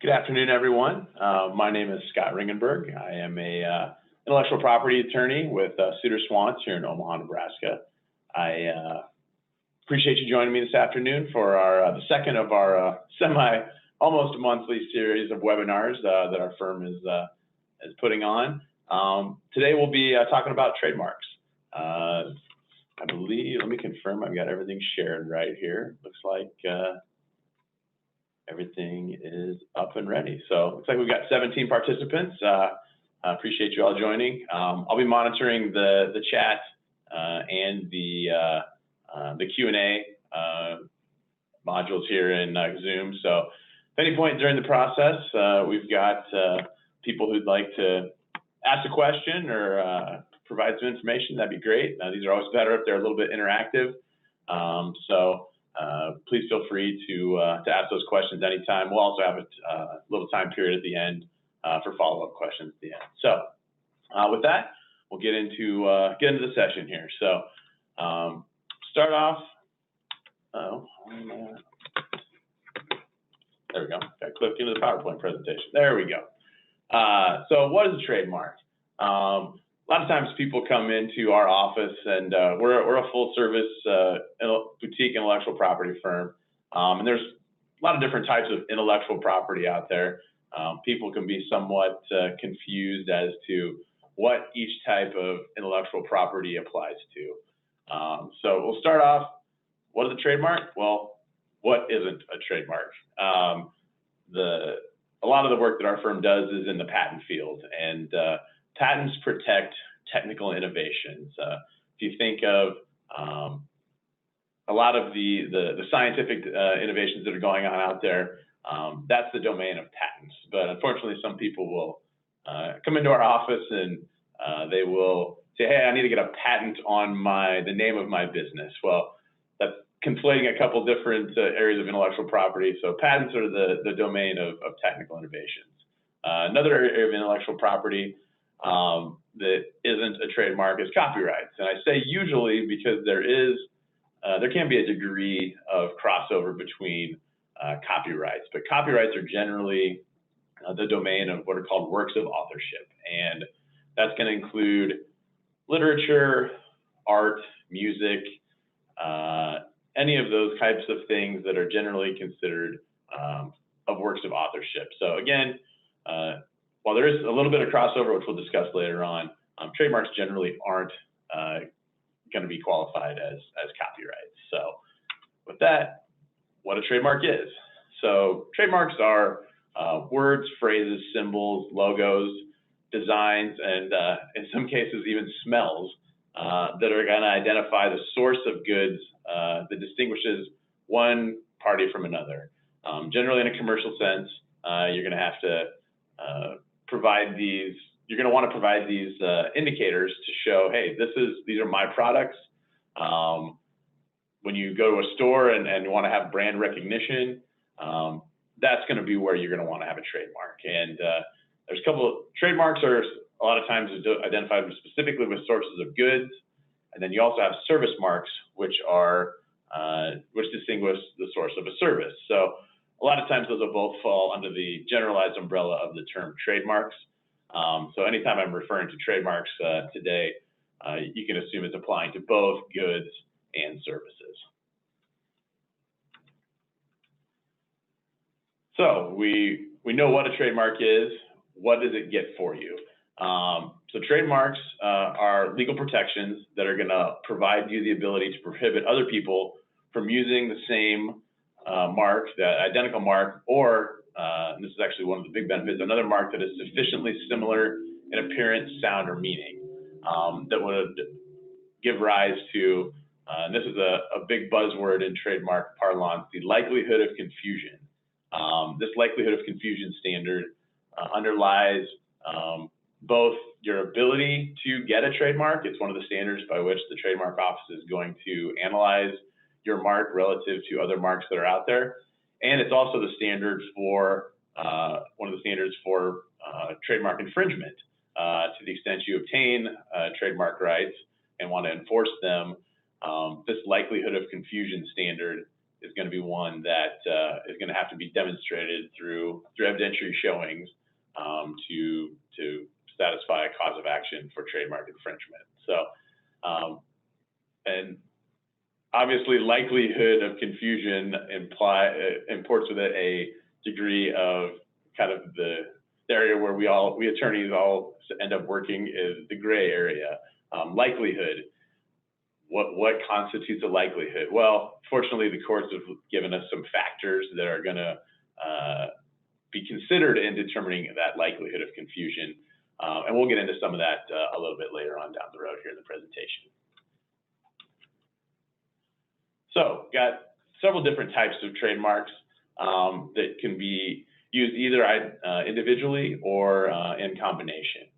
Good afternoon, everyone. My name is Scot Ringenberg. I am a intellectual property attorney with Suter Swantz here in Omaha, Nebraska. I appreciate you joining me this afternoon for the second of our almost monthly series of webinars that our firm is putting on. Today we'll be talking about trademarks. I believe, let me confirm I've got everything shared right here. Looks like everything is up and ready. So looks like we've got 17 participants. I appreciate you all joining. I'll be monitoring the chat and the Q&A modules here in Zoom. So at any point during the process, we've got people who'd like to ask a question or provide some information. That'd be great. These are always better if they're a little bit interactive. Please feel free to ask those questions anytime. We'll also have a little time period at the end for follow-up questions at the end. So with that, we'll get into the session here. So start off. There we go. Got clicked into the PowerPoint presentation. There we go. So what is a trademark? A lot of times people come into our office and we're a full service boutique intellectual property firm. And there's a lot of different types of intellectual property out there. People can be somewhat confused as to what each type of intellectual property applies to. So we'll start off, what is a trademark? Well, what isn't a trademark? A lot of the work that our firm does is in the patent field, and patents protect technical innovations. If you think of a lot of the scientific innovations that are going on out there, that's the domain of patents. But unfortunately, some people will come into our office and they will say, hey, I need to get a patent on the name of my business. Well, that's conflating a couple different areas of intellectual property. So patents are the domain of technical innovations. Another area of intellectual property that isn't a trademark is copyrights. And I say usually because there can be a degree of crossover between copyrights, but copyrights are generally the domain of what are called works of authorship. And that's going to include literature, art, music, any of those types of things that are generally considered of works of authorship. So again, while there is a little bit of crossover, which we'll discuss later on, trademarks generally aren't going to be qualified as copyrights. So with that, what a trademark is. So trademarks are words, phrases, symbols, logos, designs, and in some cases even smells that are going to identify the source of goods that distinguishes one party from another. Generally in a commercial sense, you're going to have to provide these, you're going to want to provide these indicators to show, hey, these are my products. When you go to a store and you want to have brand recognition, that's going to be where you're going to want to have a trademark. And there's a couple of trademarks are a lot of times identified specifically with sources of goods. And then you also have service marks, which distinguish the source of a service. So a lot of times those will both fall under the generalized umbrella of the term trademarks. So anytime I'm referring to trademarks today, you can assume it's applying to both goods and services. So we know what a trademark is. What does it get for you? So trademarks are legal protections that are going to provide you the ability to prohibit other people from using the same mark, the identical mark, or and this is actually one of the big benefits, another mark that is sufficiently similar in appearance, sound, or meaning that would give rise to, and this is a big buzzword in trademark parlance, the likelihood of confusion. This likelihood of confusion standard underlies both your ability to get a trademark. It's one of the standards by which the trademark office is going to analyze your mark relative to other marks that are out there. And it's also the standard for, one of the standards for trademark infringement. To the extent you obtain trademark rights and want to enforce them, this likelihood of confusion standard is going to be one that is going to have to be demonstrated through evidentiary showings to satisfy a cause of action for trademark infringement. So, and obviously, likelihood of confusion imports with it a degree of kind of the area where we attorneys all end up working is the gray area. Likelihood. What constitutes a likelihood? Well, fortunately, the courts have given us some factors that are going to be considered in determining that likelihood of confusion, and we'll get into some of that a little bit later on down the road here in the presentation. So, got several different types of trademarks that can be used either individually or in combination.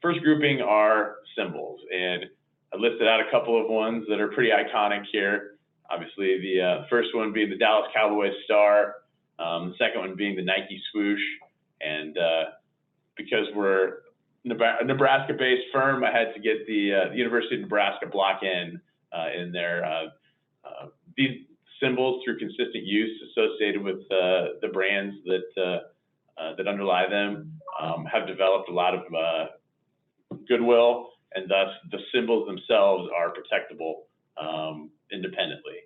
First grouping are symbols, and I listed out a couple of ones that are pretty iconic here. Obviously, the first one being the Dallas Cowboys star, the second one being the Nike swoosh, and because we're a Nebraska-based firm, I had to get the University of Nebraska block in there. These symbols, through consistent use associated with the brands that underlie them, have developed a lot of goodwill, and thus the symbols themselves are protectable independently.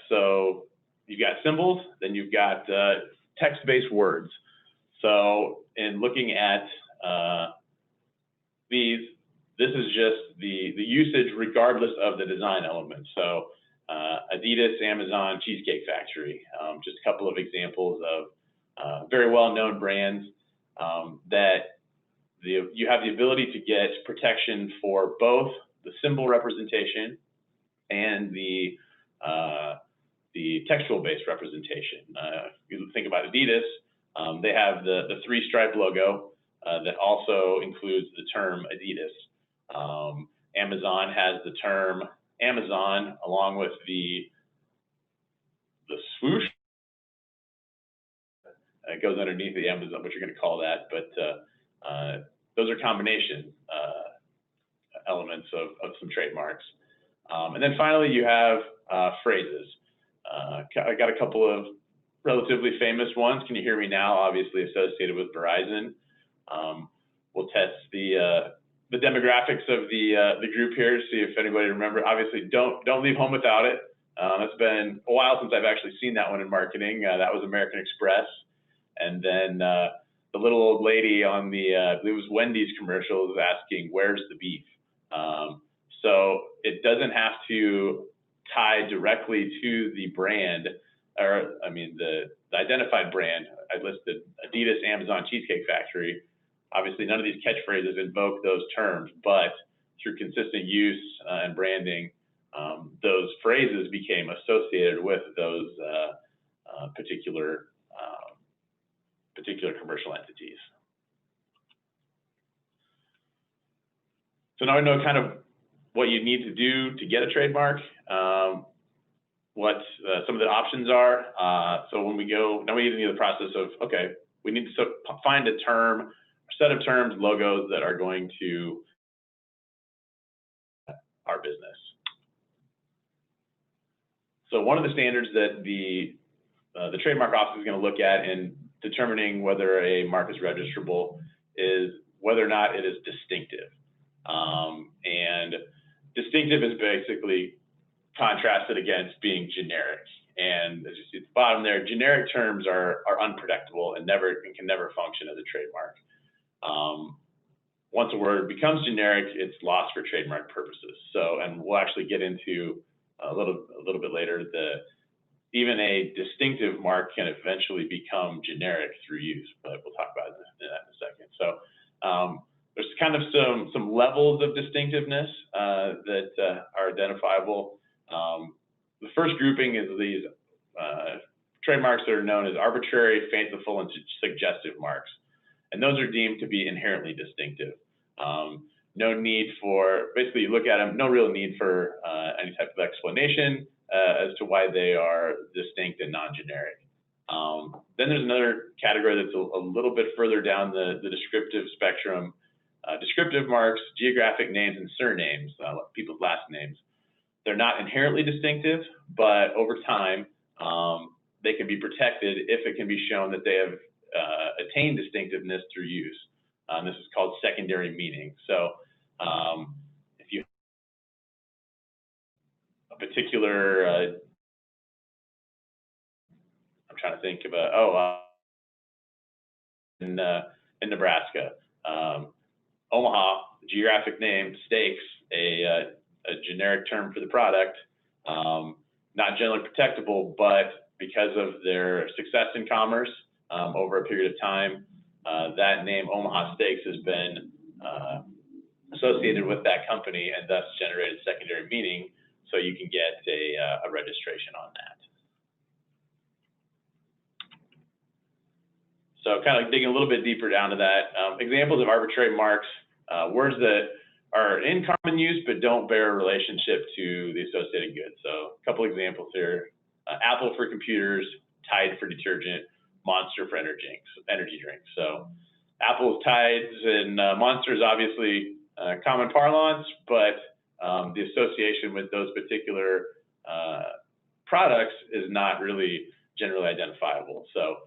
So you've got symbols, then you've got text-based words. So in looking at these, this is just the usage regardless of the design element. So Adidas, Amazon, Cheesecake Factory, just a couple of examples of very well-known brands that you have the ability to get protection for both the symbol representation and the textual-based representation. If you think about Adidas, they have the three-stripe logo that also includes the term Adidas. Amazon has the term Amazon along with the swoosh. It goes underneath the Amazon, what you're going to call that, but those are combination elements of some trademarks. And then finally, you have phrases. I got a couple of relatively famous ones. Can you hear me now? Obviously associated with Verizon. We'll test the demographics of the group here to see if anybody remembers. Obviously, don't leave home without it. It's been a while since I've actually seen that one in marketing. That was American Express. And then the little old lady on the, I believe it was Wendy's commercial, was asking, "Where's the beef?" So it doesn't have to tie directly to the brand, or I mean the identified brand. I listed Adidas, Amazon, Cheesecake Factory. Obviously, none of these catchphrases invoke those terms, but through consistent use and branding, those phrases became associated with those particular commercial entities. So now we know kind of what you need to do to get a trademark, what some of the options are. So when we go, now we need the process of, okay, we need to find a term, a set of terms, logos that are going to our business. So one of the standards that the trademark office is going to look at in determining whether a mark is registrable is whether or not it is distinctive. And distinctive is basically contrasted against being generic. And as you see at the bottom there, generic terms are unprotectable and can never function as a trademark. Once a word becomes generic, it's lost for trademark purposes. So, and we'll actually get into a little bit later even a distinctive mark can eventually become generic through use, but we'll talk about that in a second. So there's kind of some levels of distinctiveness that are identifiable. The first grouping is these trademarks that are known as arbitrary, fanciful, and suggestive marks. And those are deemed to be inherently distinctive. No need for, basically you look at them, no real need for any type of explanation as to why they are distinct and non-generic. Then there's another category that's a little bit further down the descriptive spectrum. Descriptive marks, geographic names, and surnames, people's last names. They're not inherently distinctive, but over time, they can be protected if it can be shown that they have attained distinctiveness through use. This is called secondary meaning. So if you have a particular, I'm trying to think of in Nebraska, Omaha, geographic name, steaks, a generic term for the product, not generally protectable, but because of their success in commerce over a period of time, that name Omaha Steaks has been associated with that company and thus generated secondary meaning, so you can get a registration on that. So kind of digging a little bit deeper down to that, examples of arbitrary marks, words that are in common use but don't bear a relationship to the associated goods. So a couple examples here, Apple for computers, Tide for detergent, Monster for energy drinks. So Apple's, Tides, and Monster is obviously common parlance, but the association with those particular products is not really generally identifiable. So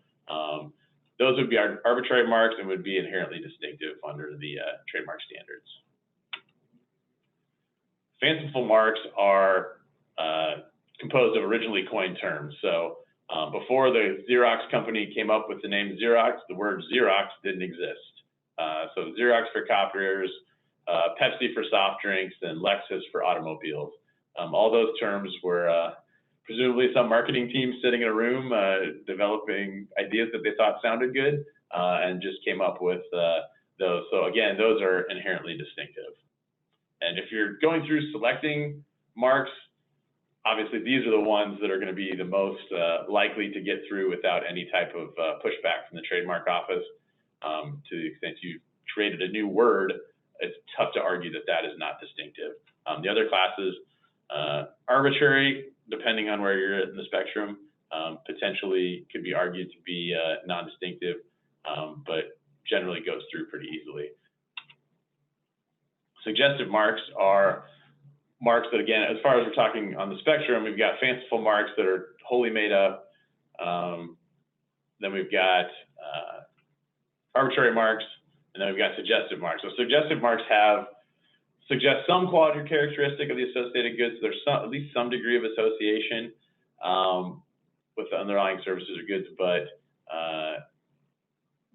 those would be our arbitrary marks and would be inherently distinctive under the trademark standards. Fanciful marks are composed of originally coined terms. So before the Xerox company came up with the name Xerox, the word Xerox didn't exist. So Xerox for copiers, Pepsi for soft drinks, and Lexus for automobiles. All those terms were presumably some marketing team sitting in a room developing ideas that they thought sounded good and just came up with those. So again, those are inherently distinctive. And if you're going through selecting marks, obviously these are the ones that are going to be the most likely to get through without any type of pushback from the trademark office. To the extent you've created a new word, it's tough to argue that that is not distinctive. The other classes, arbitrary, depending on where you're in the spectrum, potentially could be argued to be non-distinctive, but generally goes through pretty easily. Suggestive marks are marks that, again, as far as we're talking on the spectrum, we've got fanciful marks that are wholly made up. Then we've got arbitrary marks, and then we've got suggestive marks. So suggestive marks suggest some quality or characteristic of the associated goods. There's at least some degree of association with the underlying services or goods, but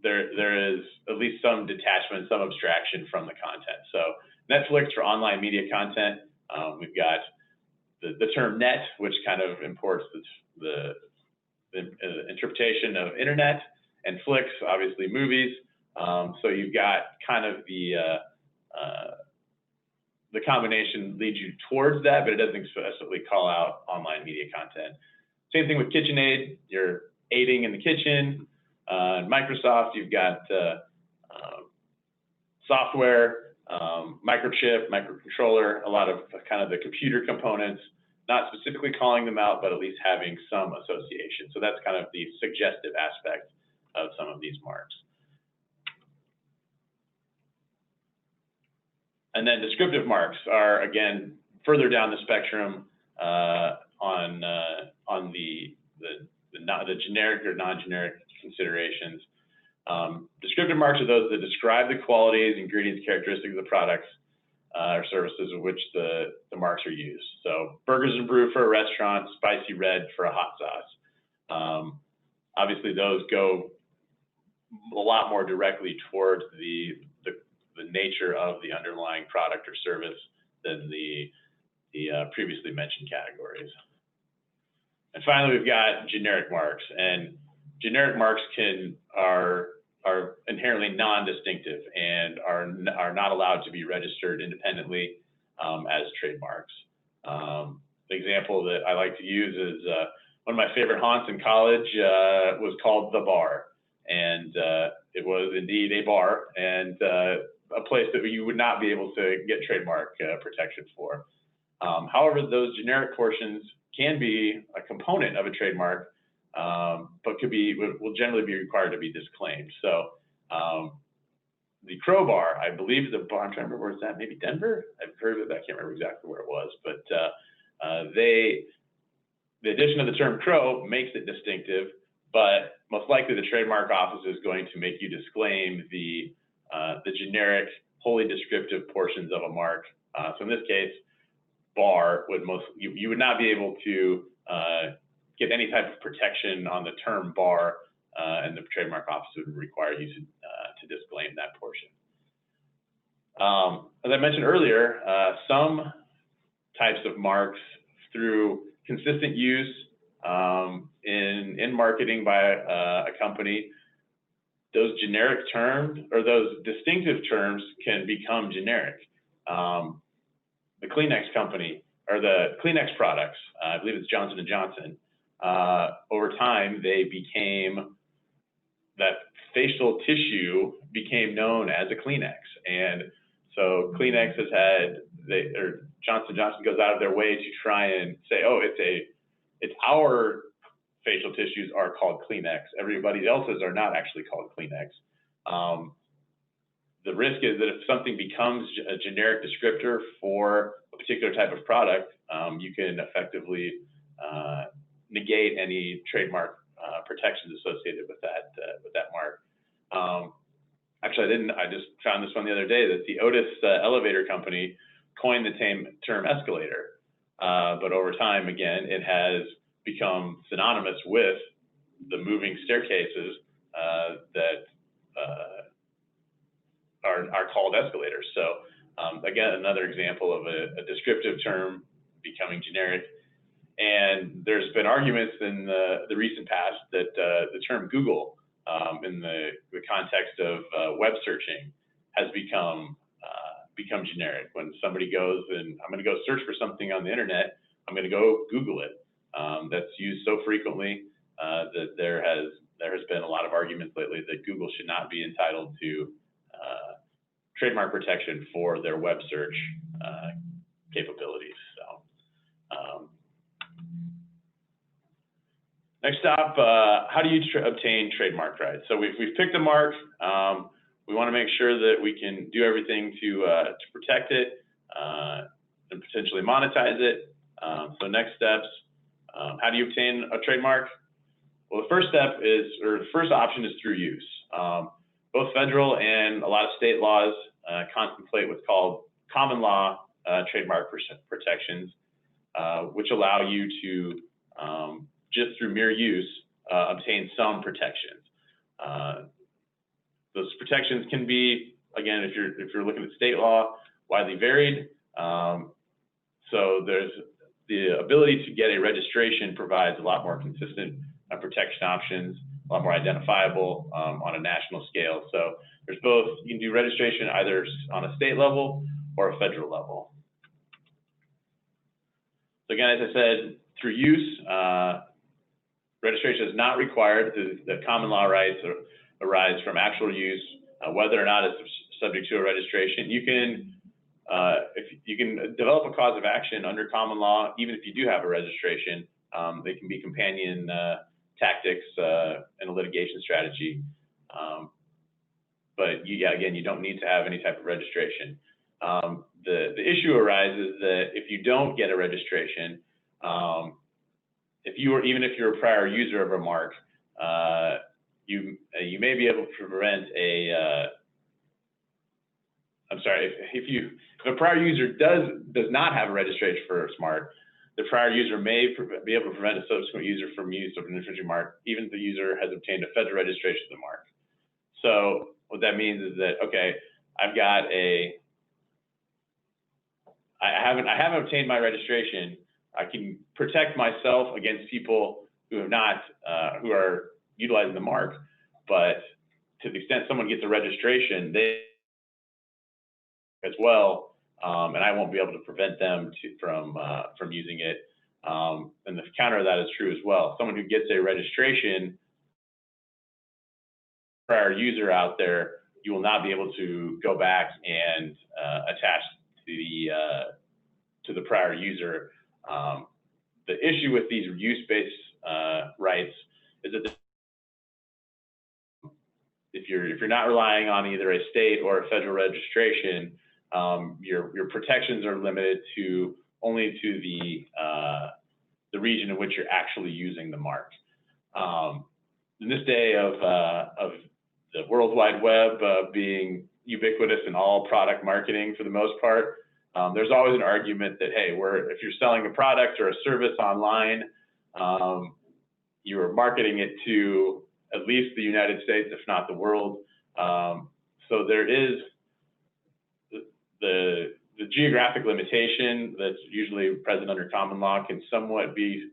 there is at least some detachment, some abstraction from the content. So Netflix for online media content. We've got the term net, which kind of imports the interpretation of internet, and Flix, obviously movies. So you've got kind of the combination leads you towards that, but it doesn't explicitly call out online media content. Same thing with KitchenAid. You're aiding in the kitchen. Microsoft, you've got software, microchip, microcontroller, a lot of kind of the computer components, not specifically calling them out, but at least having some association. So that's kind of the suggestive aspect of some of these marks. And then descriptive marks are, again, further down the spectrum on the generic or non-generic considerations. Descriptive marks are those that describe the qualities, ingredients, characteristics of the products or services of which the marks are used. So Burgers and Brew for a restaurant, Spicy Red for a hot sauce. Obviously, those go a lot more directly towards the nature of the underlying product or service than the previously mentioned categories. And finally, we've got generic marks, and generic marks are inherently non-distinctive and are not allowed to be registered independently as trademarks. The example that I like to use is one of my favorite haunts in college was called The Bar, and it was indeed a bar and a place that you would not be able to get trademark protection for. However, those generic portions can be a component of a trademark, but will generally be required to be disclaimed. So the Crowbar, I believe the bar, I'm trying to remember where it's at, maybe Denver? I've heard of it, I can't remember exactly where it was, but The addition of the term crow makes it distinctive, but most likely the trademark office is going to make you disclaim the generic, wholly descriptive portions of a mark. So in this case, bar would you would not be able to get any type of protection on the term bar, and the trademark office would require you to disclaim that portion. As I mentioned earlier, some types of marks, through consistent use in marketing by a company, those generic terms or those distinctive terms can become generic. The Kleenex company, or the Kleenex products, I believe it's Johnson & Johnson, over time they became, that facial tissue became known as a Kleenex. And so Kleenex has had, or Johnson & Johnson goes out of their way to try and say, oh, it's our facial tissues are called Kleenex. Everybody else's are not actually called Kleenex. The risk is that if something becomes a generic descriptor for a particular type of product, you can effectively negate any trademark protections associated with that mark. Actually, I just found this one the other day, that the Otis elevator company coined the term escalator. But over time, again, it has become synonymous with the moving staircases that are called escalators. So again, another example of a descriptive term becoming generic. And there's been arguments in the recent past that the term Google, in the context of web searching, has become generic. When somebody goes and I'm going to go search for something on the internet, I'm going to go Google it. That's used so frequently that there has been a lot of arguments lately that Google should not be entitled to trademark protection for their web search capabilities. So, next up, how do you obtain trademark rights? So we've picked a mark. We want to make sure that we can do everything to protect it and potentially monetize it. So next steps, how do you obtain a trademark? Well, the first step is, or the first option is through use. Both federal and a lot of state laws contemplate what's called common law trademark protections, which allow you to, just through mere use, obtain some protections. Those protections can be, again, if you're looking at state law, widely varied. So there's the ability to get a registration provides a lot more consistent protection options, a lot more identifiable on a national scale. So there's both, you can do registration either on a state level or a federal level. So again, as I said, through use, registration is not required. The common law rights arise from actual use, whether or not it's subject to a registration. You can, if you can develop a cause of action under common law, even if you do have a registration. They can be companion tactics in a litigation strategy. But again, you don't need to have any type of registration. The issue arises that if you don't get a registration, even if you're a prior user of a mark, you may be able to prevent a if a prior user does not have a registration for a mark, the prior user may be able to prevent a subsequent user from use of an infringing mark, even if the user has obtained a federal registration of the mark. So what that means is that, okay, I haven't obtained my registration. I can protect myself against people who are utilizing the mark, but to the extent someone gets a registration, they as well, and I won't be able to prevent them from using it. And the counter of that is true as well. Someone who gets a registration, prior user out there, you will not be able to go back and attach to the prior user. The issue with these use-based rights is that if you're not relying on either a state or a federal registration, your protections are limited to only to the region in which you're actually using the mark. In this day of the World Wide Web being ubiquitous in all product marketing for the most part, there's always an argument that, hey, if you're selling a product or a service online, you're marketing it to at least the United States, if not the world. So there is the geographic limitation that's usually present under common law can somewhat be,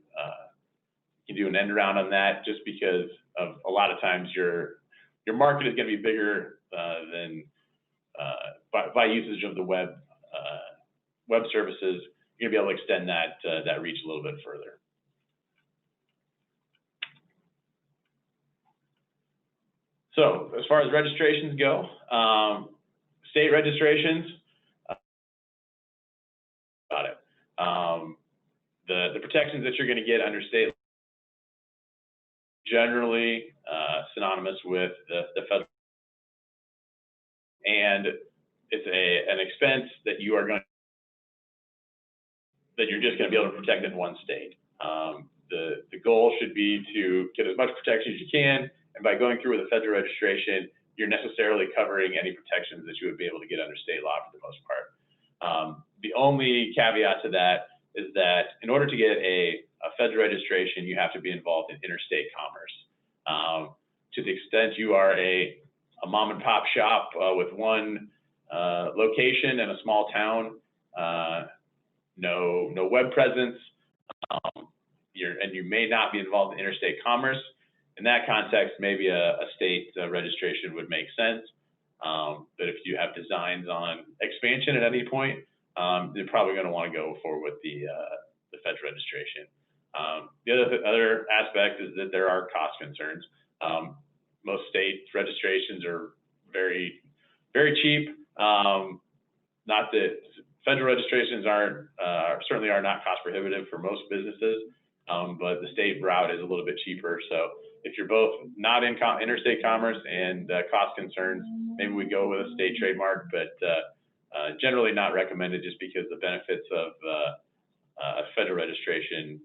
you can do an end around on that just because of a lot of times your market is going to be bigger than by usage of the web services. You're going to be able to extend that reach a little bit further. So as far as registrations go, state registrations, the protections that you're going to get under state generally synonymous with the federal, and it's an expense that you're just going to be able to protect in one state. The goal should be to get as much protection as you can, and by going through with a federal registration, you're necessarily covering any protections that you would be able to get under state law for the most part. The only caveat to that is that in order to get a federal registration, you have to be involved in interstate commerce. To the extent you are a mom and pop shop with one location in a small town, no web presence, and you may not be involved in interstate commerce. In that context, maybe a state registration would make sense. But if you have designs on expansion at any point, you're probably going to want to go forward with the federal registration. The other aspect is that there are cost concerns. Most state registrations are very, very cheap. Not that federal registrations certainly are not cost prohibitive for most businesses, but the state route is a little bit cheaper. So if you're both not in interstate commerce and cost concerns, maybe we go with a state trademark, but generally not recommended just because the benefits of a federal registration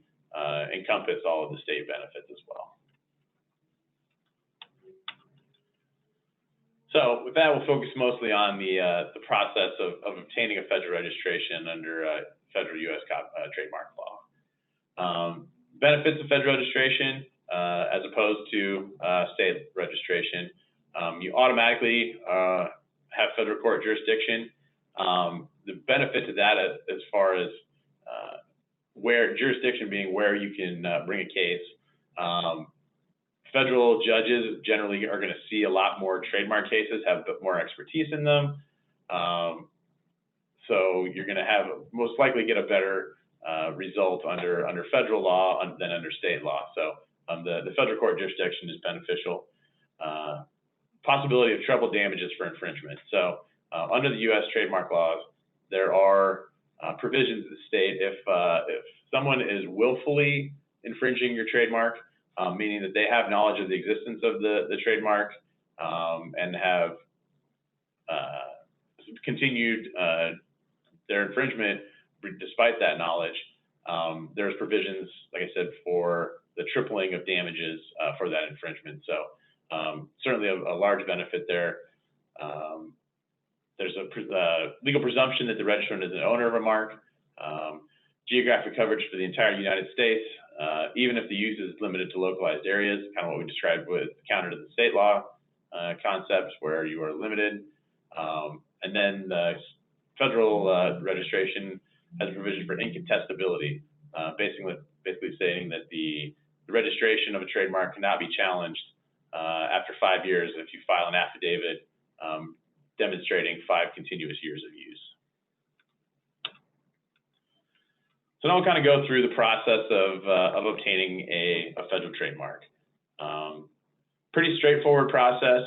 encompass all of the state benefits as well. So with that, we'll focus mostly on the process of obtaining a federal registration under federal U.S. trademark law. Benefits of federal registration as opposed to state registration. You automatically have federal court jurisdiction. The benefit to that as far as where jurisdiction being where you can bring a case. Federal judges generally are going to see a lot more trademark cases, have a bit more expertise in them. So you're going to most likely get a better result under federal law than under state law. So the federal court jurisdiction is beneficial. Possibility of treble damages for infringement. So under the U.S. trademark laws, there are provisions that state if someone is willfully infringing your trademark, meaning that they have knowledge of the existence of the trademark and have continued their infringement despite that knowledge, there's provisions, like I said, for the tripling of damages for that infringement. So certainly a large benefit there. There's a legal presumption that the registrant is an owner of a mark. Geographic coverage for the entire United States, even if the use is limited to localized areas, kind of what we described with counter to the state law concepts where you are limited. And then the federal registration has a provision for incontestability, basically stating that the registration of a trademark cannot be challenged after 5 years if you file an affidavit demonstrating 5 continuous years of use. So now we'll kind of go through the process of obtaining a federal trademark. Pretty straightforward process.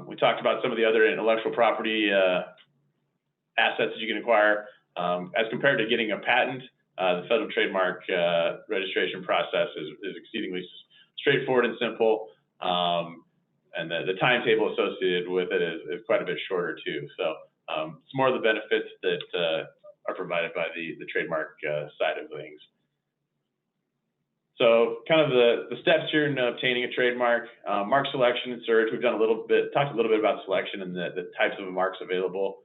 We talked about some of the other intellectual property assets that you can acquire. As compared to getting a patent, the federal trademark registration process is exceedingly straightforward and simple. And the timetable associated with it is quite a bit shorter too. So it's more of the benefits that are provided by the trademark side of things. So kind of the steps here in obtaining a trademark, mark selection and search. We've talked a little bit about selection and the types of marks available.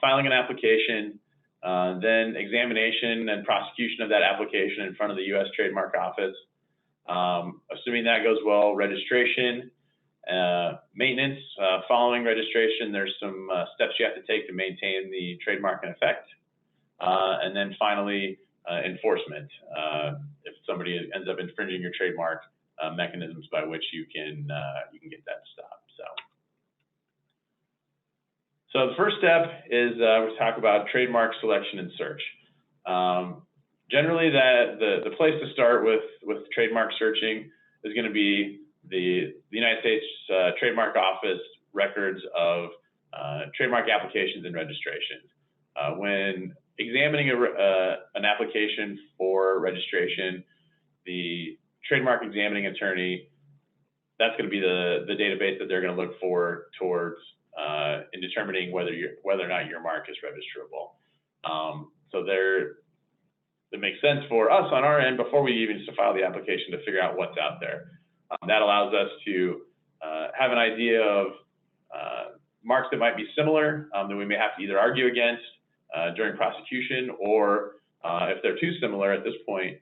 Filing an application, then examination and prosecution of that application in front of the U.S. Trademark Office. Assuming that goes well, registration, maintenance. Following registration, there's some steps you have to take to maintain the trademark in effect. And then finally, enforcement. If somebody ends up infringing your trademark, mechanisms by which you can get that stopped. So the first step is we talk about trademark selection and search. Generally, the place to start with trademark searching is going to be the United States Trademark Office records of trademark applications and registrations. When examining an application for registration, the trademark examining attorney, that's going to be the database that they're going to look for towards in determining whether or not your mark is registrable. So it makes sense for us on our end before we even file the application to figure out what's out there. That allows us to have an idea of marks that might be similar that we may have to either argue against during prosecution, or if they're too similar at this point,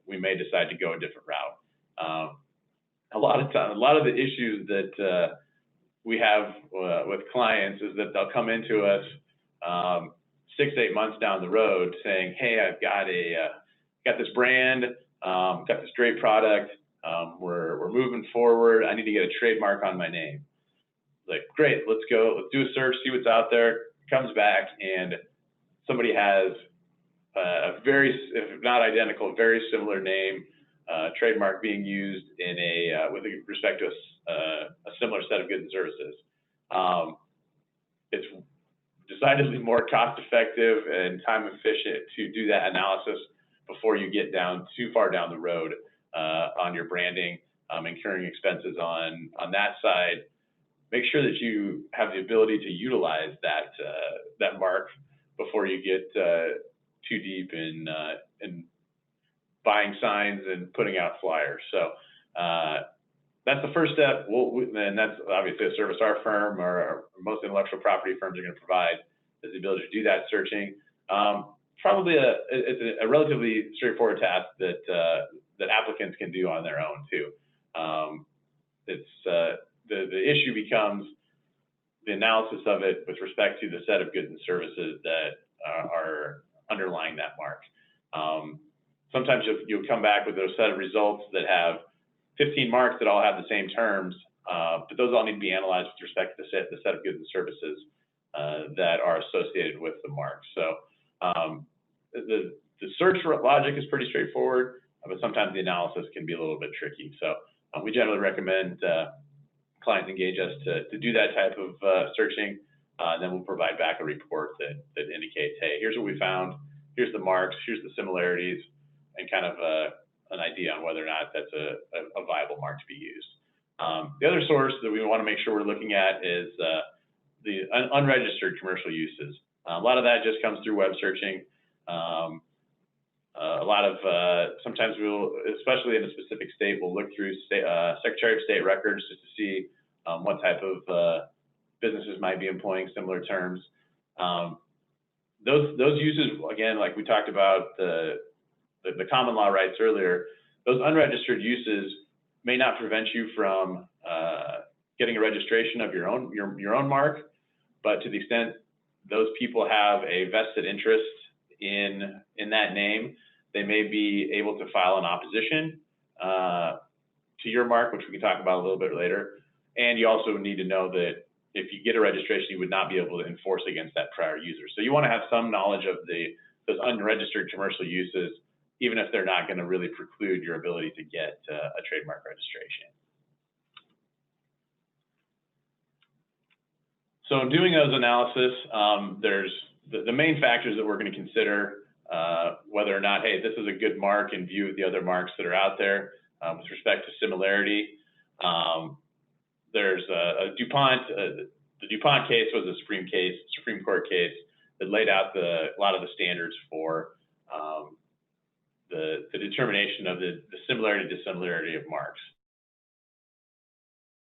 we may decide to go a different route. A lot of the issues that we have with clients is that they'll come into us 6 to 8 months down the road saying, "Hey, I've got this brand, got this great product, we're moving forward. I need to get a trademark on my name." Like, great, let's do a search, see what's out there. Comes back and somebody has a very, if not identical, very similar name, trademark being used in with respect to a similar set of goods and services. It's decidedly more cost-effective and time-efficient to do that analysis before you get too far down the road on your branding, incurring expenses on that side. Make sure that you have the ability to utilize that mark before you get too deep in buying signs and putting out flyers. So that's the first step. And that's obviously a service our firm or most intellectual property firms are going to provide, is the ability to do that searching. Probably it's a relatively straightforward task that applicants can do on their own too. The issue becomes the analysis of it with respect to the set of goods and services that are underlying that mark. Sometimes you'll come back with a set of results that have 15 marks that all have the same terms, but those all need to be analyzed with respect to the set of goods and services that are associated with the mark. So the search logic is pretty straightforward, but sometimes the analysis can be a little bit tricky. So we generally recommend clients engage us to do that type of searching, and then we'll provide back a report that indicates, hey, here's what we found, here's the marks, here's the similarities, and kind of an idea on whether or not that's a viable mark to be used. The other source that we want to make sure we're looking at is the unregistered commercial uses. A lot of that just comes through web searching. Sometimes we'll, especially in a specific state, we'll look through Secretary of State records just to see what type of businesses might be employing similar terms. Those uses, again, like we talked about the common law rights earlier, those unregistered uses may not prevent you from getting a registration of your own mark, but to the extent those people have a vested interest in that name, they may be able to file an opposition to your mark, which we can talk about a little bit later. And you also need to know that if you get a registration, you would not be able to enforce against that prior user. So you want to have some knowledge of those unregistered commercial uses, even if they're not going to really preclude your ability to get a trademark registration. So in doing those analysis, there's the main factors that we're going to consider, whether or not, hey, this is a good mark in view of the other marks that are out there. With respect to similarity, there's a DuPont. The DuPont case was a Supreme Court case that laid out a lot of the standards for the determination of the similarity dissimilarity of marks.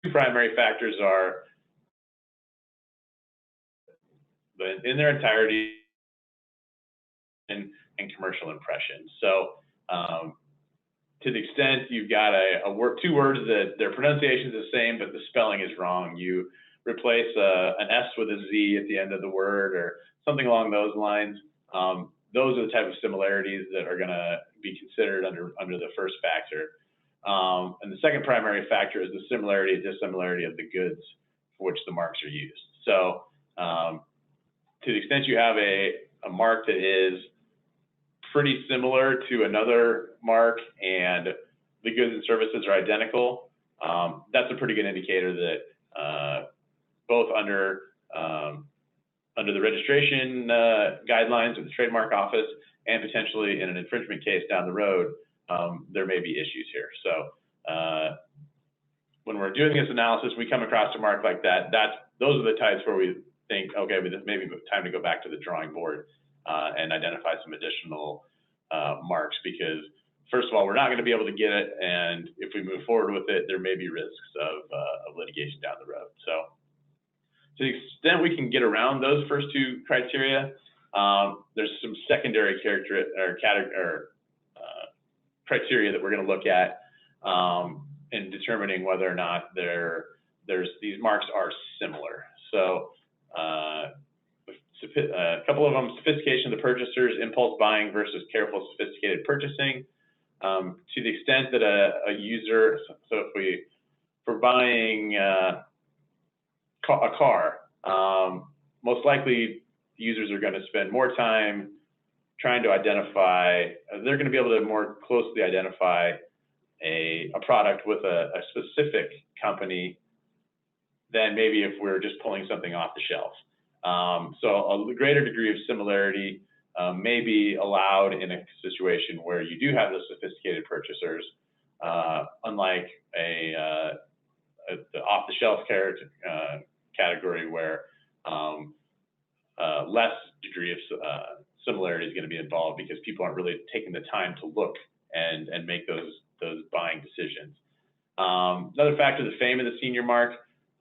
Two primary factors are in their entirety and commercial impressions. So to the extent you've got two words that their pronunciation is the same, but the spelling is wrong, you replace an S with a Z at the end of the word or something along those lines. Those are the type of similarities that are going to be considered under the first factor. And the second primary factor is the similarity and dissimilarity of the goods for which the marks are used. So to the extent you have a mark that is pretty similar to another mark and the goods and services are identical, that's a pretty good indicator that both under the registration guidelines of the Trademark Office and potentially in an infringement case down the road, there may be issues here. So when we're doing this analysis, we come across a mark like that. Those are the types where we think, okay, this may be time to go back to the drawing board and identify some additional marks, because first of all, we're not going to be able to get it, and if we move forward with it, there may be risks of litigation down the road. So to the extent we can get around those first two criteria, there's some secondary criteria that we're going to look at in determining whether or not these marks are similar. So a couple of them: sophistication of the purchasers, impulse buying versus careful, sophisticated purchasing. To the extent that a user, so if we're buying a car, most likely users are going to spend more time trying to identify, they're going to be able to more closely identify a product with a specific company than maybe if we're just pulling something off the shelf. So a greater degree of similarity may be allowed in a situation where you do have those sophisticated purchasers, unlike the off-the-shelf category where less degree of similarity is going to be involved because people aren't really taking the time to look and make those buying decisions. Another factor, the fame of the senior mark,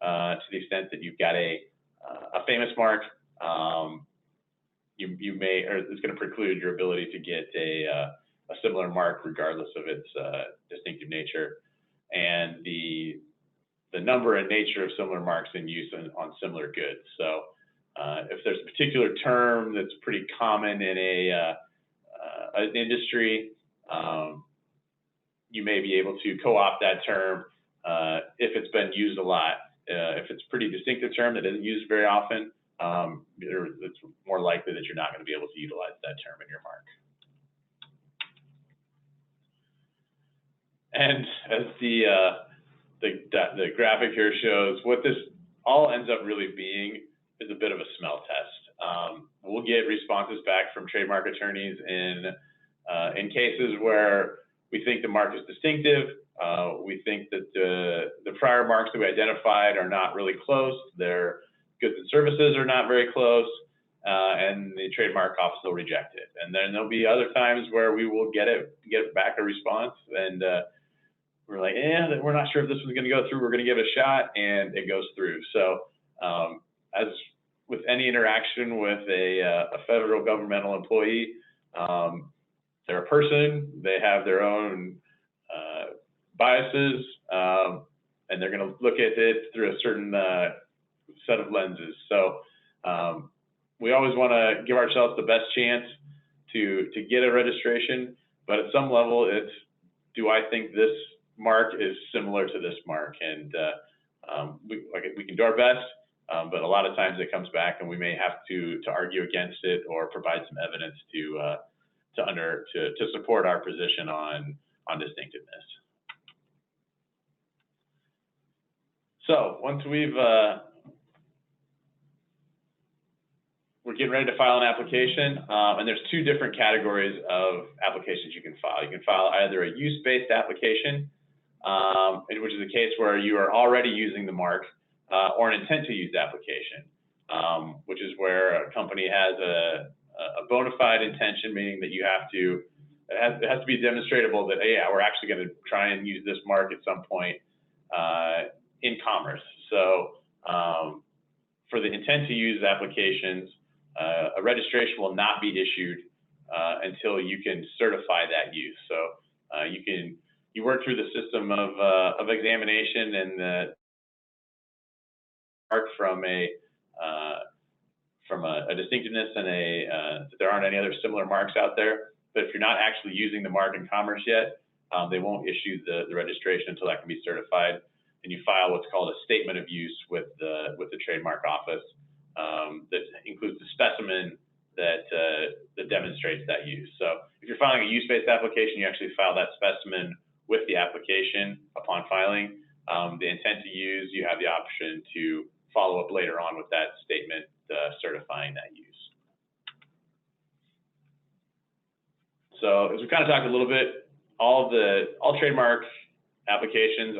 to the extent that you've got a famous mark, you may, or it's going to preclude your ability to get a similar mark regardless of its distinctive nature, and the number and nature of similar marks in use on similar goods. So if there's a particular term that's pretty common in an industry, you may be able to co-opt that term if it's been used a lot. If it's a pretty distinctive term that isn't used very often, it's more likely that you're not going to be able to utilize that term in your mark. And as the graphic here shows, what this all ends up really being is a bit of a smell test. We'll get responses back from trademark attorneys in cases where we think the mark is distinctive. We think that the prior marks that we identified are not really close. Their goods and services are not very close, and the trademark office will reject it. And then there'll be other times where we will get back a response, and we're like, yeah, we're not sure if this one's going to go through. We're going to give it a shot, and it goes through. So as with any interaction with a federal governmental employee, they're a person. They have their own biases, and they're going to look at it through a certain set of lenses. So we always want to give ourselves the best chance to get a registration, but at some level, it's, do I think this mark is similar to this mark? And we can do our best, but a lot of times it comes back and we may have to argue against it or provide some evidence to support our position on distinctiveness. So once we're getting ready to file an application, and there's two different categories of applications you can file. You can file either a use-based application, which is a case where you are already using the mark, or an intent to use application. which is where a company has a bona fide intention, meaning that you have to, it has to be demonstratable that, hey, yeah, we're actually going to try and use this mark at some point in commerce. So for the intent to use applications, a registration will not be issued until you can certify that use. So you work through the system of examination and the mark from a distinctiveness and that there aren't any other similar marks out there. But if you're not actually using the mark in commerce yet, they won't issue the registration until that can be certified. And you file what's called a statement of use with the trademark office that includes the specimen that demonstrates that use. So if you're filing a use-based application, you actually file that specimen with the application upon filing. The intent to use, you have the option to follow up later on with that statement certifying that use. So as we kind of talked a little bit, all trademark applications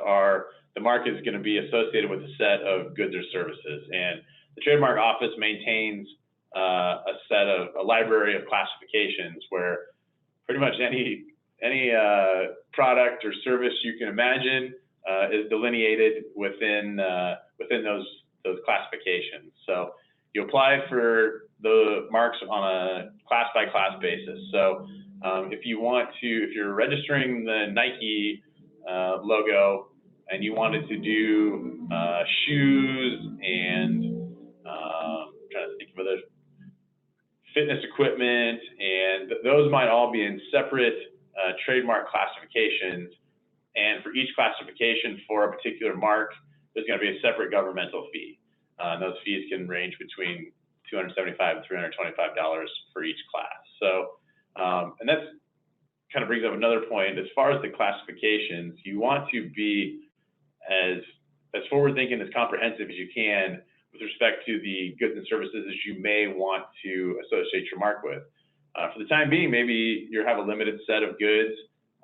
the mark is going to be associated with a set of goods or services, and the trademark office maintains a library of classifications where pretty much any product or service you can imagine is delineated within those classifications. So you apply for the marks on a class-by-class basis. So if you're registering the Nike logo and you wanted to do shoes and I'm trying to think of other fitness equipment, and those might all be in separate trademark classifications. And for each classification for a particular mark, there's going to be a separate governmental fee. And those fees can range between $275 and $325 for each class. So, and that's kind of brings up another point. As far as the classifications, you want to be as forward-thinking, as comprehensive as you can with respect to the goods and services that you may want to associate your mark with. For the time being, maybe you have a limited set of goods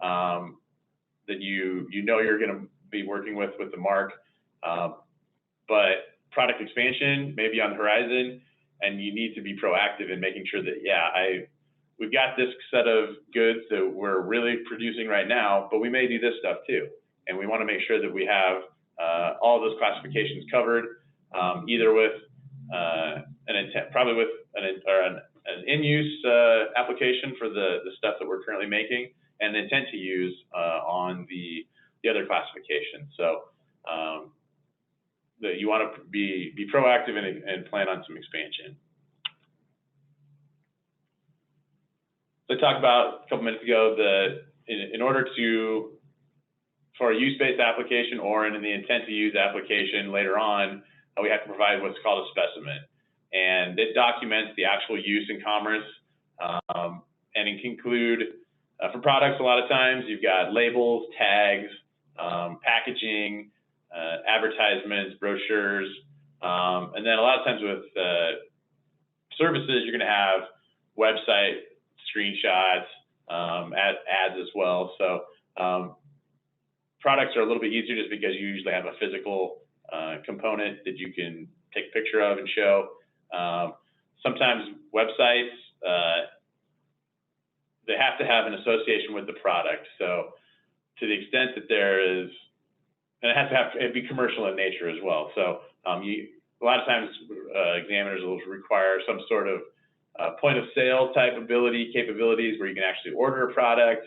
that you know you're going to be working with the mark, but product expansion may be on the horizon, and you need to be proactive in making sure that, we've got this set of goods that we're really producing right now, but we may do this stuff too. And we want to make sure that we have all of those classifications covered, either with an intent, probably with an in-use application for the stuff that we're currently making, and an intent to use on the other classifications. So you want to be proactive and plan on some expansion. So I talked about a couple minutes ago in order for a use-based application or in the intent to use application later on, we have to provide what's called a specimen. And it documents the actual use in commerce, and it can include, for products, a lot of times you've got labels, tags, packaging, advertisements, brochures, and then a lot of times with services, you're going to have website screenshots, ads as well. So products are a little bit easier just because you usually have a physical component that you can take a picture of and show. Sometimes websites, they have to have an association with the product. So to the extent that there is, and it has to be commercial in nature as well. So a lot of times examiners will require some sort of point of sale type capabilities where you can actually order a product.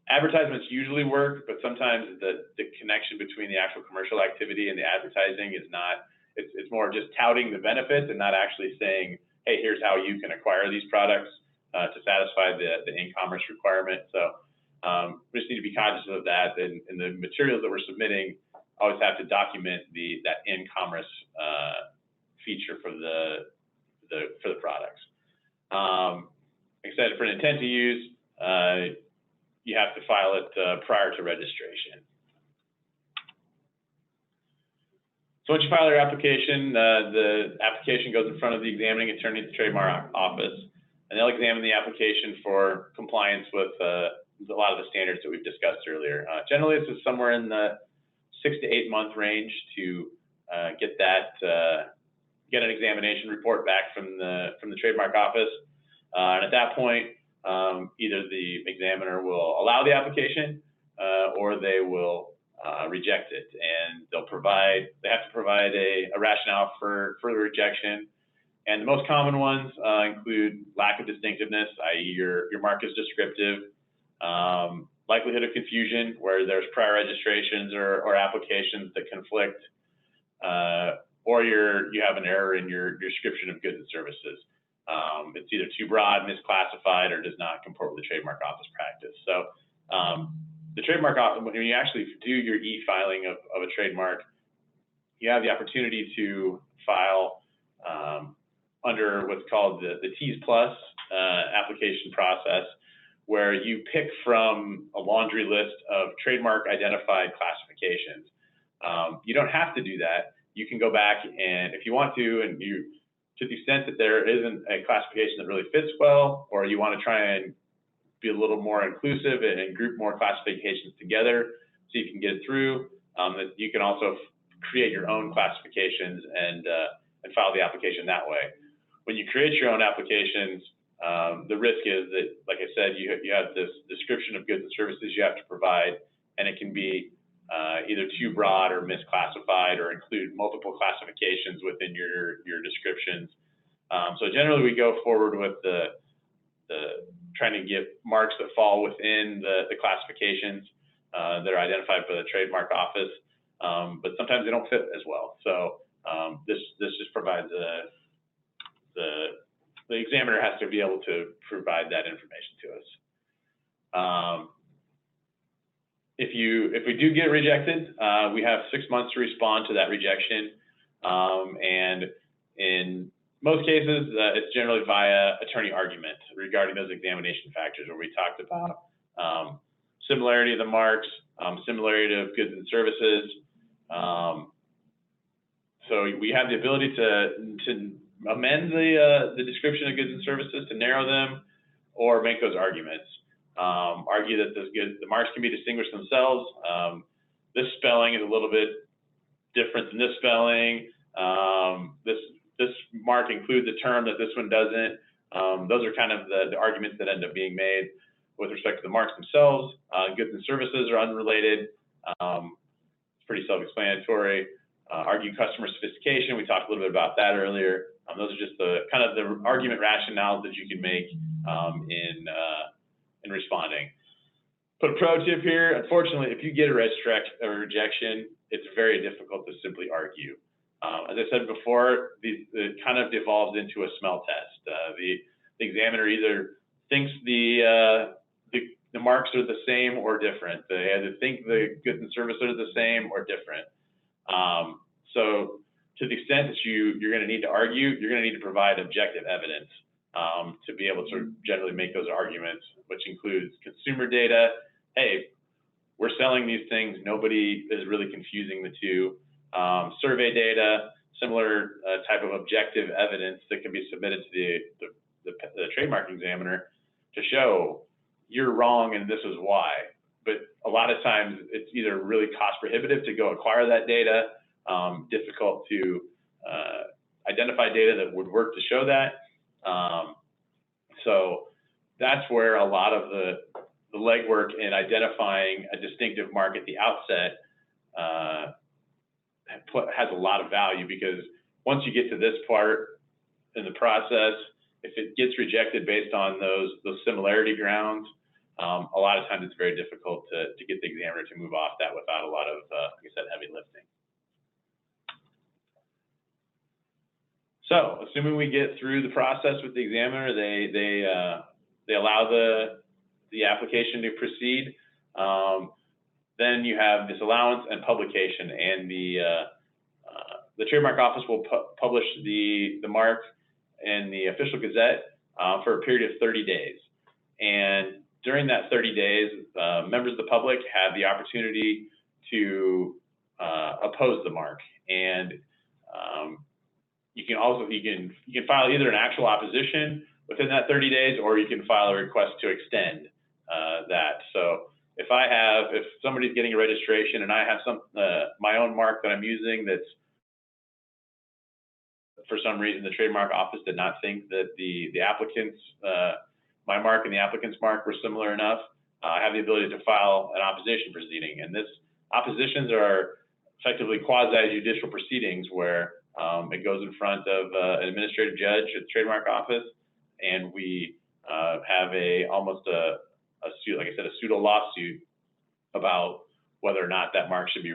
Advertisements usually work, but sometimes the connection between the actual commercial activity and the advertising is not, it's more just touting the benefits and not actually saying, hey, here's how you can acquire these products to satisfy the in-commerce requirement. So we just need to be conscious of that, and the materials that we're submitting always have to document that in-commerce feature for the products. Like I said, for an intent to use, you have to file it prior to registration. So once you file your application, the application goes in front of the examining attorney at the trademark office, and they'll examine the application for compliance with a lot of the standards that we've discussed earlier. Generally, this is somewhere in the 6 to 8 month range to get an examination report back from the trademark office, and at that point, either the examiner will allow the application or they will reject it, and they have to provide a rationale for the rejection. And the most common ones include lack of distinctiveness, i.e. your mark is descriptive, likelihood of confusion, where there's prior registrations or applications that conflict, or you have an error in your description of goods and services. It's either too broad, misclassified, or does not comport with the trademark office practice. So the trademark office, when you actually do your e-filing of a trademark, you have the opportunity to file under what's called the T's Plus application process, where you pick from a laundry list of trademark identified classifications. You don't have to do that. You can go back and, if you want to, and to the extent that there isn't a classification that really fits well, or you want to try and be a little more inclusive and group more classifications together so you can get it through, that you can also create your own classifications and file the application that way. When you create your own applications, the risk is that, like I said, you have this description of goods and services you have to provide, and it can be either too broad or misclassified, or include multiple classifications within your descriptions. So generally, we go forward with the trying to get marks that fall within the classifications that are identified by the trademark office, but sometimes they don't fit as well. So this just provides the examiner has to be able to provide that information to us. If we do get rejected, we have 6 months to respond to that rejection, and in most cases, it's generally via attorney argument regarding those examination factors, where we talked about similarity of the marks, similarity of goods and services. So we have the ability to amend the description of goods and services to narrow them, or make those arguments. Argue that the marks can be distinguished themselves. This spelling is a little bit different than this spelling. This mark includes a term that this one doesn't. Those are kind of the arguments that end up being made with respect to the marks themselves. Goods and services are unrelated. It's pretty self-explanatory. Argue customer sophistication. We talked a little bit about that earlier. Those are just the kind of the argument rationales that you can make in responding. But a pro tip here: unfortunately, if you get a rejection, it's very difficult to simply argue. As I said before, it kind of devolves into a smell test. The examiner either thinks the marks are the same or different. They either think the goods and services are the same or different. So to the extent that you're going to need to argue, you're going to need to provide objective evidence to be able to generally make those arguments, which includes consumer data. Hey, we're selling these things. Nobody is really confusing the two. Survey data, similar type of objective evidence that can be submitted to the trademark examiner to show you're wrong and this is why. But a lot of times it's either really cost prohibitive to go acquire that data, difficult to identify data that would work to show that. So that's where a lot of the legwork in identifying a distinctive mark at the outset has a lot of value, because once you get to this part in the process, if it gets rejected based on those similarity grounds, a lot of times it's very difficult to get the examiner to move off that without a lot of, like I said, heavy lifting. So, assuming we get through the process with the examiner, they allow the application to proceed. Then you have disallowance and publication, and the trademark office will publish the mark in the official gazette for a period of 30 days. And during that 30 days, members of the public have the opportunity to oppose the mark, and you can file either an actual opposition within that 30 days, or you can file a request to extend that. So if somebody's getting a registration and I have my own mark that I'm using that's for some reason, the trademark office did not think that the applicant's, my mark and the applicant's mark were similar enough, I have the ability to file an opposition proceeding. And this oppositions are effectively quasi-judicial proceedings where it goes in front of an administrative judge at the trademark office, and we have almost a suit, like I said, a pseudo lawsuit about whether or not that mark should be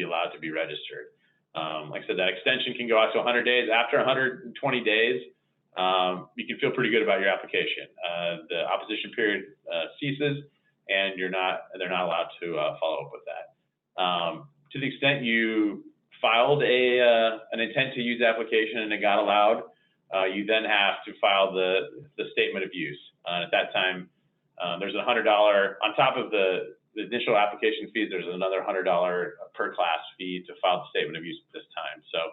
allowed to be registered. Like I said, that extension can go out to 100 days. After 120 days, you can feel pretty good about your application. The opposition period ceases, and they're not allowed to follow up with that. To the extent you filed an intent to use application and it got allowed, you then have to file the statement of use. At that time, there's a $100 on top of the initial application fees. There's another $100 per class fee to file the statement of use at this time. So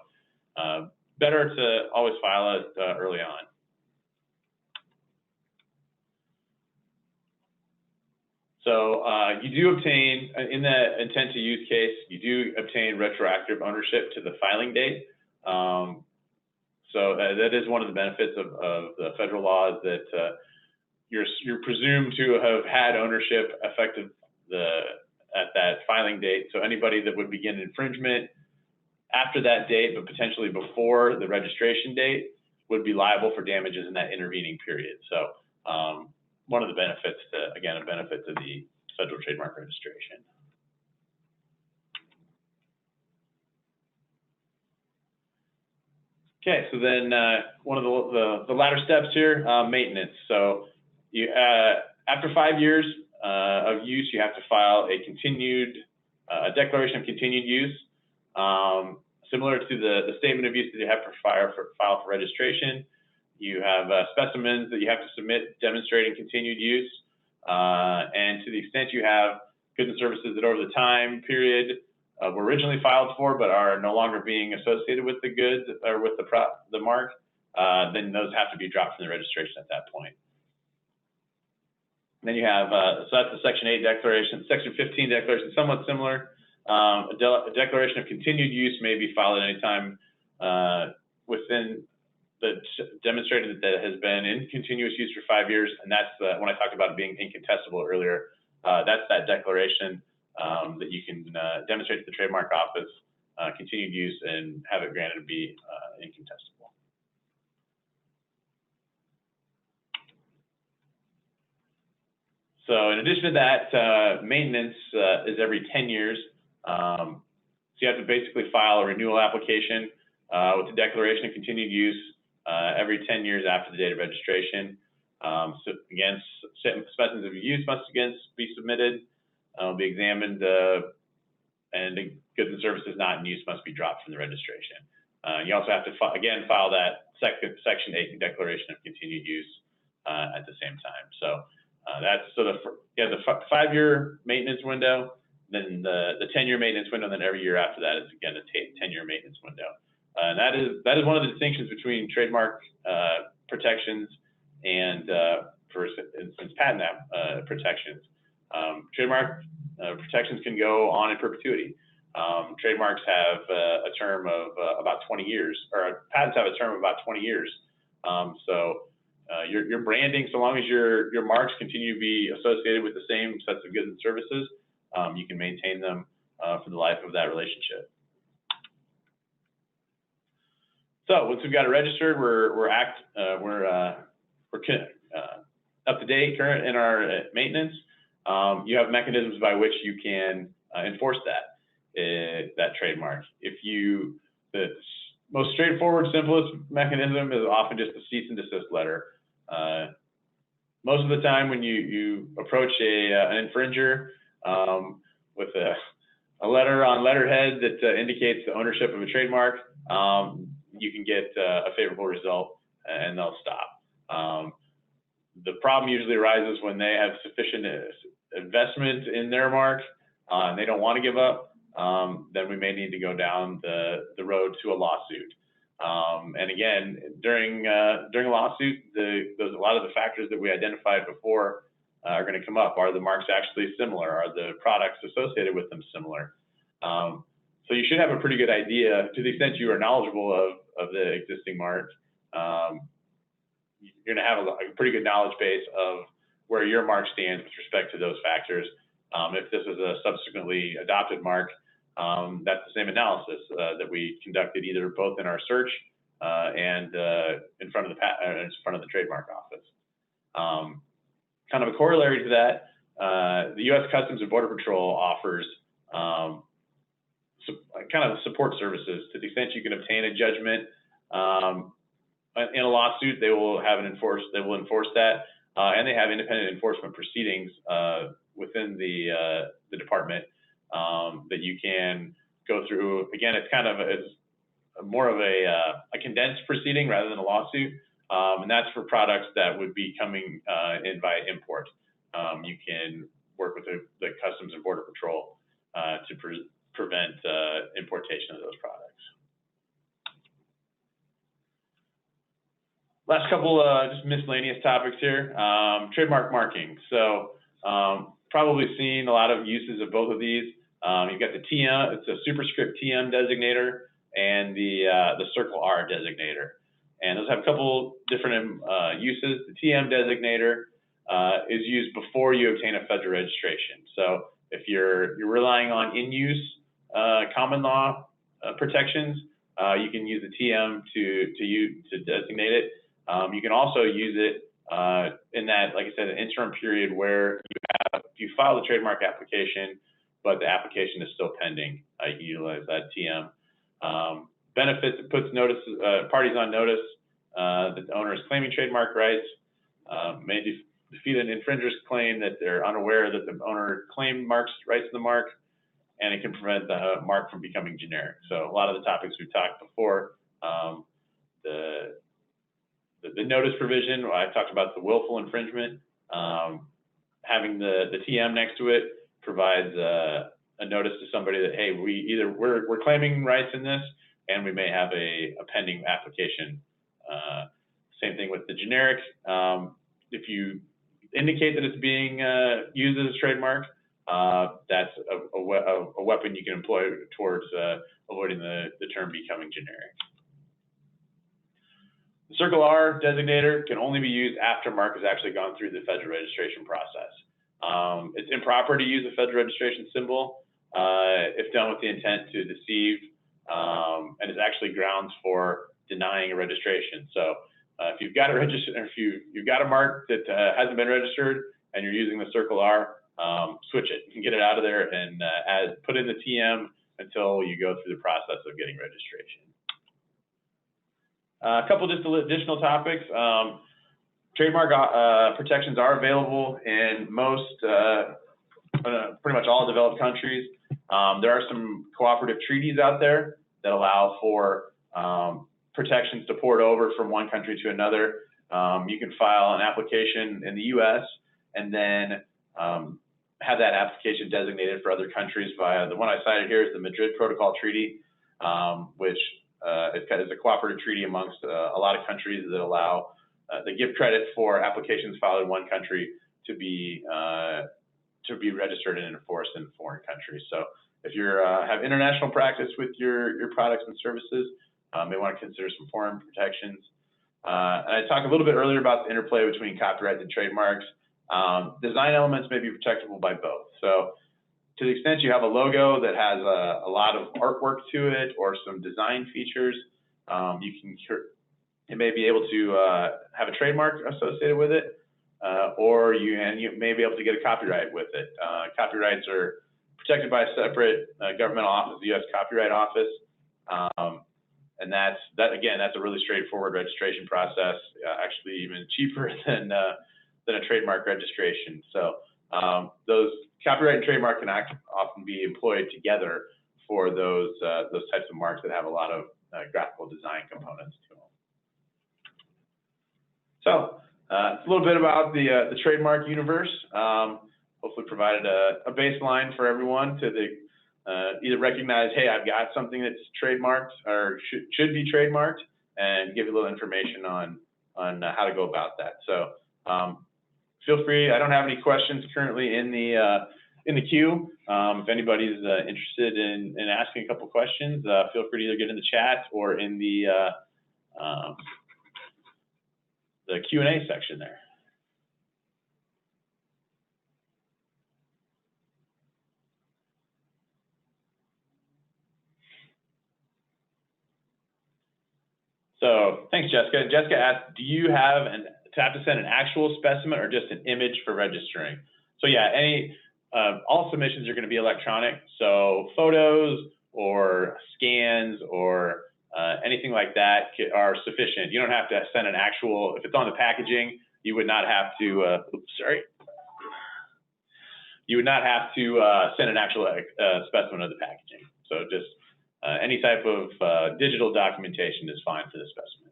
better to always file it early on. So you do obtain, in the intent to use case, you do obtain retroactive ownership to the filing date. So that is one of the benefits of the federal law, is that you're presumed to have had ownership effective at that filing date. So anybody that would begin infringement after that date, but potentially before the registration date, would be liable for damages in that intervening period. So one of the benefits, again, a benefit to the federal trademark registration. Okay, so then one of the latter steps here, maintenance. So you, after 5 years of use, you have to file a declaration of continued use, similar to the statement of use that you have to file for registration. You have specimens that you have to submit demonstrating continued use, and to the extent you have goods and services that over the time period were originally filed for but are no longer being associated with the goods or with the mark, then those have to be dropped from the registration at that point. And then you have, so that's the Section 8 declaration. Section 15 declaration, somewhat similar. A declaration of continued use may be filed at any time within demonstrated that has been in continuous use for 5 years, and that's when I talked about it being incontestable earlier. That's that declaration that you can demonstrate to the trademark office, continued use, and have it granted to be incontestable. So in addition to that, maintenance is every 10 years. So you have to basically file a renewal application with the declaration of continued use every 10 years after the date of registration. So again, specimens of use must again be submitted, be examined, and the goods and services not in use must be dropped from the registration. You also have to again file that Section 8 declaration of continued use at the same time. So that's sort of the 5-year maintenance window, then the 10-year maintenance window, and then every year after that is again a 10-year maintenance window. And that is one of the distinctions between trademark protections and, for instance, patent protections. Trademark protections can go on in perpetuity. Trademarks have a term of about 20 years, or patents have a term of about 20 years. So your branding, so long as your marks continue to be associated with the same sets of goods and services, you can maintain them for the life of that relationship. So once we've got it registered, we're up to date, current in our maintenance. You have mechanisms by which you can enforce that trademark. The most straightforward, simplest mechanism is often just a cease and desist letter. Most of the time, when you approach an infringer with a letter on letterhead that indicates the ownership of a trademark, you can get a favorable result and they'll stop. The problem usually arises when they have sufficient investment in their mark and they don't want to give up. Then we may need to go down the road to a lawsuit. And again, during a lawsuit, a lot of the factors that we identified before are going to come up. Are the marks actually similar? Are the products associated with them similar? So you should have a pretty good idea, to the extent you are knowledgeable of the existing mark. You're going to have a pretty good knowledge base of where your mark stands with respect to those factors. If this is a subsequently adopted mark, that's the same analysis that we conducted either both in our search and in front of the trademark office. Kind of a corollary to that, the U.S. Customs and Border Patrol offers kind of support services. To the extent you can obtain a judgment in a lawsuit, they will enforce that, and they have independent enforcement proceedings within the department that you can go through. Again, it's more of a condensed proceeding rather than a lawsuit, and that's for products that would be coming in by import. You can work with the Customs and Border Patrol to prevent importation of those products. Last couple just miscellaneous topics here. Trademark marking. So probably seen a lot of uses of both of these. You've got the TM, it's a superscript TM designator, and the circle R designator. And those have a couple different uses. The TM designator is used before you obtain a federal registration. So if you're relying on in-use common law protections, you can use the TM to designate it. You can also use it in that, like I said, an interim period where you file the trademark application, but the application is still pending. You can utilize that TM. Benefits, it puts parties on notice that the owner is claiming trademark rights, may defeat an infringer's claim that they're unaware that the owner claimed rights to the mark, and it can prevent the mark from becoming generic. So a lot of the topics we've talked before, the notice provision, I talked about the willful infringement. Having the TM next to it provides a notice to somebody that, hey, we're claiming rights in this, and we may have a pending application. Same thing with the generic. If you indicate that it's being used as a trademark, that's a weapon you can employ towards avoiding the term becoming generic. The Circle R designator can only be used after mark has actually gone through the federal registration process. It's improper to use a federal registration symbol if done with the intent to deceive, and is actually grounds for denying a registration. So if you've got a mark that hasn't been registered and you're using the Circle R, switch it. You can get it out of there and put in the TM until you go through the process of getting registration. A couple just additional topics. Trademark protections are available in most, pretty much all developed countries. There are some cooperative treaties out there that allow for protections to port over from one country to another. You can file an application in the U.S. and then have that application designated for other countries via the one I cited here is the Madrid Protocol Treaty, which is a cooperative treaty amongst a lot of countries that allow, they give credit for applications filed in one country to be registered and enforced in foreign countries. So if you have international practice with your products and services, may want to consider some foreign protections. And I talked a little bit earlier about the interplay between copyrights and trademarks. Design elements may be protectable by both. So to the extent you have a logo that has a lot of artwork to it or some design features, you may be able to have a trademark associated with it, or you may be able to get a copyright with it. Copyrights are protected by a separate governmental office, the U.S. Copyright Office, and that's a really straightforward registration process, actually even cheaper than a trademark registration. So those copyright and trademark can often be employed together for those types of marks that have a lot of graphical design components to them. So it's a little bit about the trademark universe. Hopefully provided a baseline for everyone to either recognize, hey, I've got something that's trademarked or should be trademarked, and give you a little information on how to go about that. So feel free. I don't have any questions currently in the in the queue. If anybody's interested in asking a couple questions, feel free to either get in the chat or in the Q&A section there. So thanks, Jessica. Jessica asked, do you have to send an actual specimen or just an image for registering? So yeah, all submissions are going to be electronic. So photos or scans or anything like that are sufficient. You don't have to send an actual, if it's on the packaging, you would not have to, you would not have to send an actual specimen of the packaging. So just any type of digital documentation is fine for the specimen.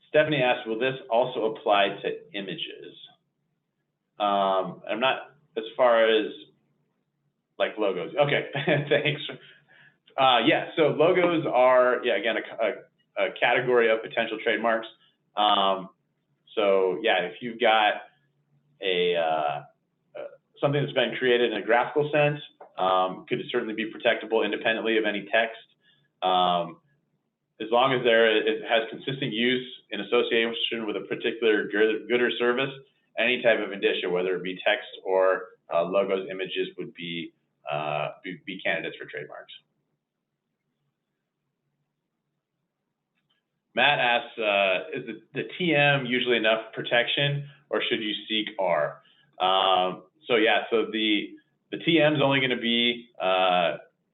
Stephanie asked, will this also apply to images? I'm not as far as like logos. Okay, thanks. Yeah, so logos are, yeah, again, a category of potential trademarks. So yeah, if you've got something that's been created in a graphical sense, could certainly be protectable independently of any text. As long as it has consistent use in association with a particular good or service, any type of indicia, whether it be text or logos, images, would be candidates for trademarks. Matt asks, is the TM usually enough protection, or should you seek R? So yeah, so the TM is only going to be,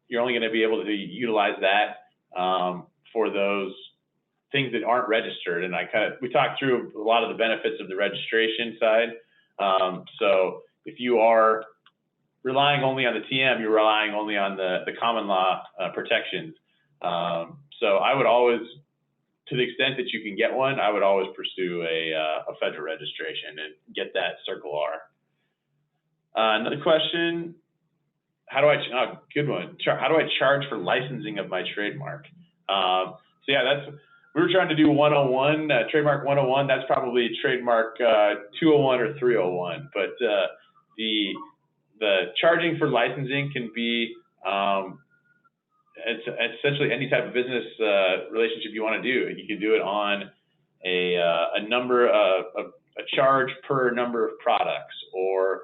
you're only going to be able to utilize that for those things that aren't registered. And we talked through a lot of the benefits of the registration side. So if you are relying only on the TM, you're relying only on the common law protections. So I would always, to the extent that you can get one, I would always pursue a federal registration and get that Circle R. Another question, good one. How do I charge for licensing of my trademark? So yeah, we were trying to do 101, trademark 101. That's probably trademark 201 or 301. But the charging for licensing can be it's essentially any type of business relationship you want to do. You can do it on a charge per number of products, or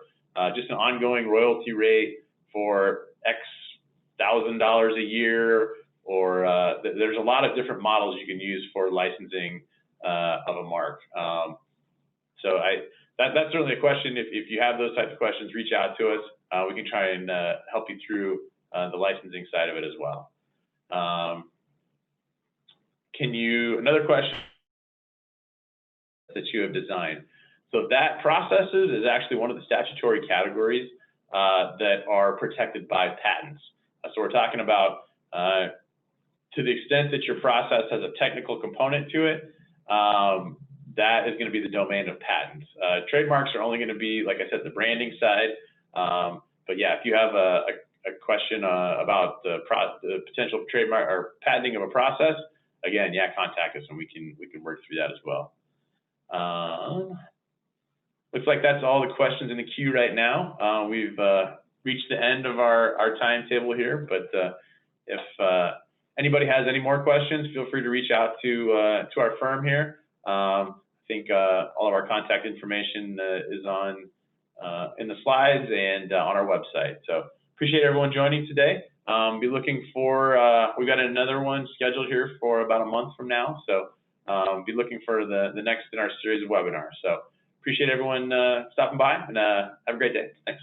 just an ongoing royalty rate for X $1,000 a year, or there's a lot of different models you can use for licensing of a mark. So that's certainly a question. If you have those types of questions, reach out to us. We can try and help you through the licensing side of it as well. Another question that you have designed. So that processes is actually one of the statutory categories that are protected by patents. So we're talking about to the extent that your process has a technical component to it, that is going to be the domain of patents. Trademarks are only going to be, like I said, the branding side. But yeah, if you have a question about the potential trademark or patenting of a process, again, yeah, contact us and we can work through that as well. Looks like that's all the questions in the queue right now. We've reached the end of our timetable here, but if anybody has any more questions, feel free to reach out to our firm here. I think all of our contact information is on in the slides and on our website. So appreciate everyone joining today. Be looking for, we've got another one scheduled here for about a month from now. So be looking for the next in our series of webinars. So appreciate everyone stopping by, and have a great day. Thanks.